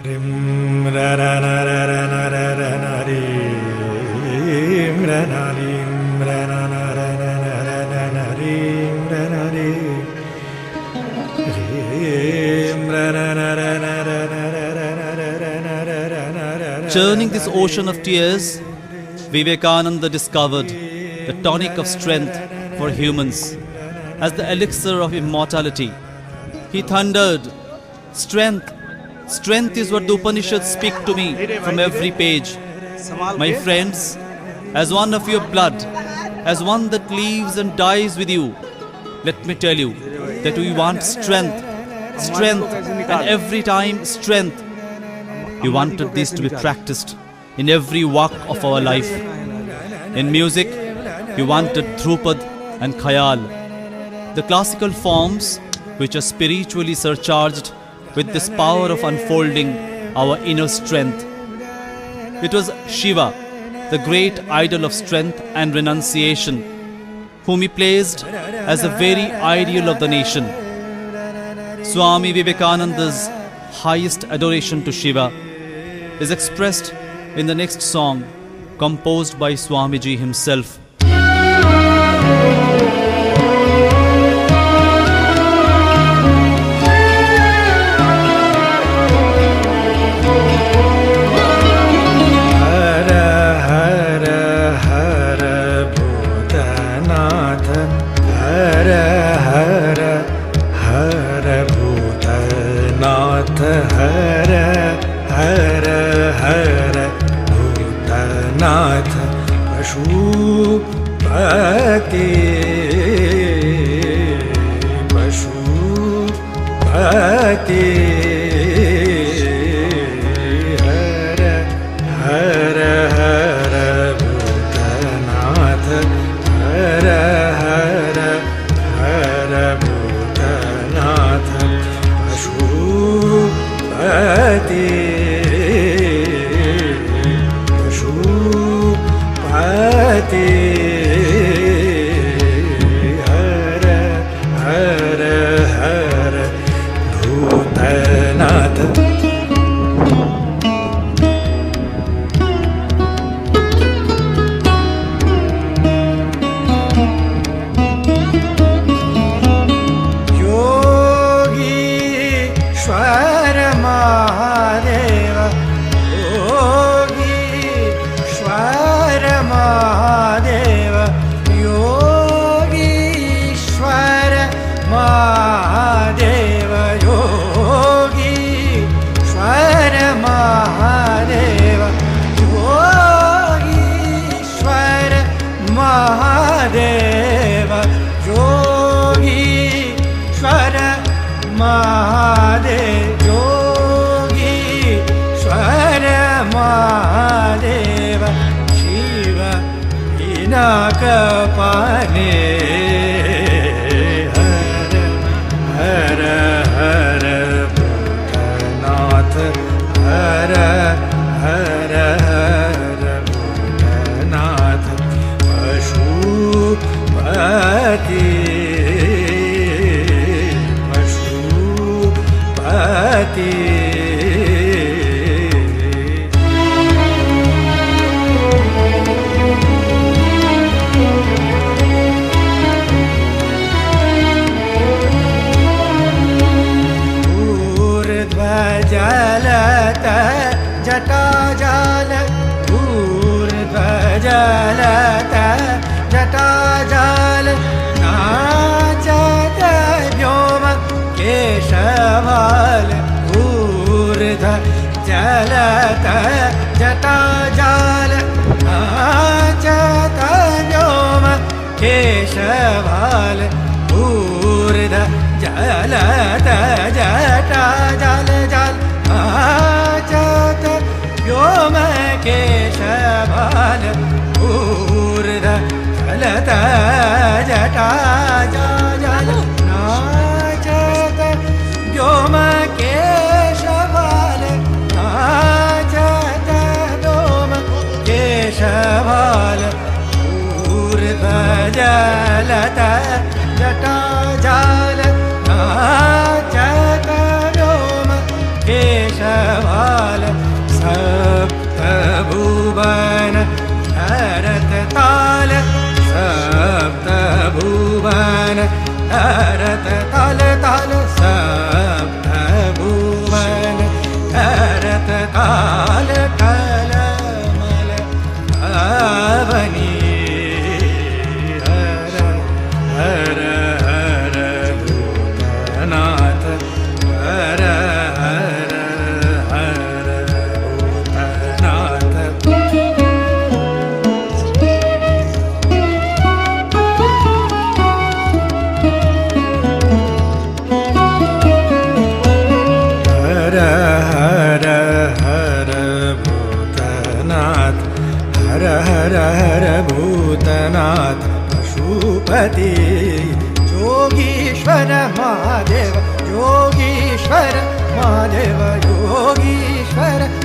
Rim ra ra ra ra ra ra ra ra ra rim ra ra rim ra ra ra ra ra ra ra ra ra rim ra ra rim ra ra ra ra ra ra ra ra ra ra ra. Churning this ocean of tears, Vivekananda discovered the tonic of strength for humans as the elixir of immortality. He thundered, "Strength! Strength is what the Upanishads speak to me from every page. My friends, as one of your blood, as one that lives and dies with you, let me tell you that we want strength, strength, and every time strength. We wanted this to be practiced in every walk of our life. In music, we wanted Dhrupad and Khayal, the classical forms which are spiritually surcharged with this power of unfolding our inner strength. It was Shiva, the great idol of strength and renunciation, whom he placed as the very ideal of the nation. Swami Vivekananda's highest adoration to Shiva is expressed in the next song, composed by Swamiji himself. नाथ पशुपते पशुपते हर हर हर भूतनाथ हर हर हर भूतनाथ पशुपते हर हर हर भूतनाथ. योगीश्वर महादेव योगीश्वर महादेव योगीश्वर महादेव योगीश्वर महादेव योगीश्वर महादेव योगीश्वर महादेव योगीश्वर महादेव शिव पिनाकपाने हर हर भूतनाथ हर हर हर भूतनाथ पशुपते पशुपते. जलत जटाजाल ऊर्ध्वजलत जटाजाल नाचत व्योम केशवाल ऊर्ध्वजलत जटाजाल नाचत व्योम केशवाल ऊर्ध्वजलत जटाजाल जाल नाचत व्योम केशवाल ऊर्ध्वजलत जटाजाल नाचत व्योम केशवाल नाचत व्योम केशवाल ऊर्ध्वजलत जटाजाल नाचत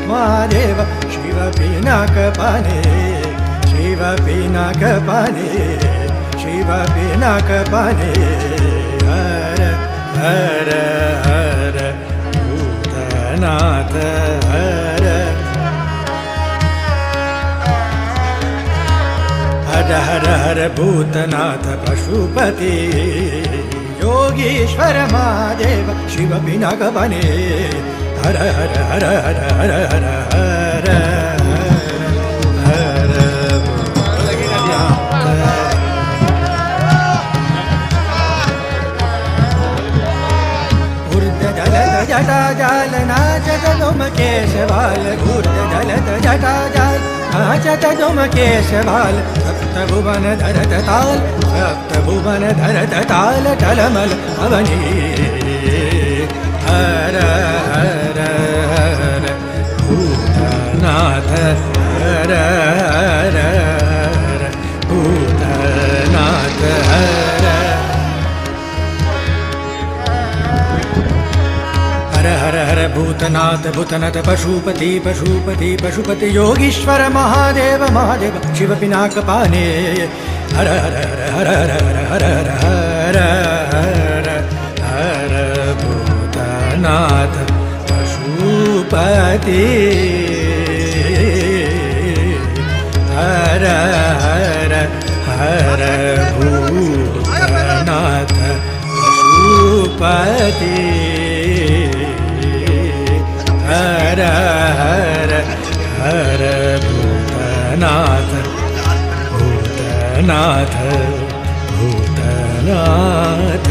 महादेव शिव पिनाकपाणे शिव पिनाकपाणे शिव पिनाकपाणे हर हर हर भूतनाथ हर हर हर हर भूतनाथ पशुपति योगीश्वर महादेव शिव पिनाकपाणे हर हर हर हर हर हर हर हर ऊर्ध जलद जटा जाल नाचत डोम केशवाल ऊर्ध जलद जटा जाल नाचत डोम केशवाल सप्त भुवन धरत ताल सप्त भुवन धरत ताल टलमल अवनी हर हर हर भूतनाथ हर हर हर भूतनाथ हर हर हर हर भूतनाथ भूतनाथ पशुपति पशुपति पशुपति योगीश्वर महादेव महादेव शिव पिनाकपाणे हर हर हर हर हर हर हर हर हर भूतनाथ पशुपति हर हर हर भूतनाथ पशुपति हर हर हर भूतनाथ भूतनाथ भूतनाथ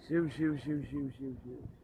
शिव शिव शिव शिव शिव शिव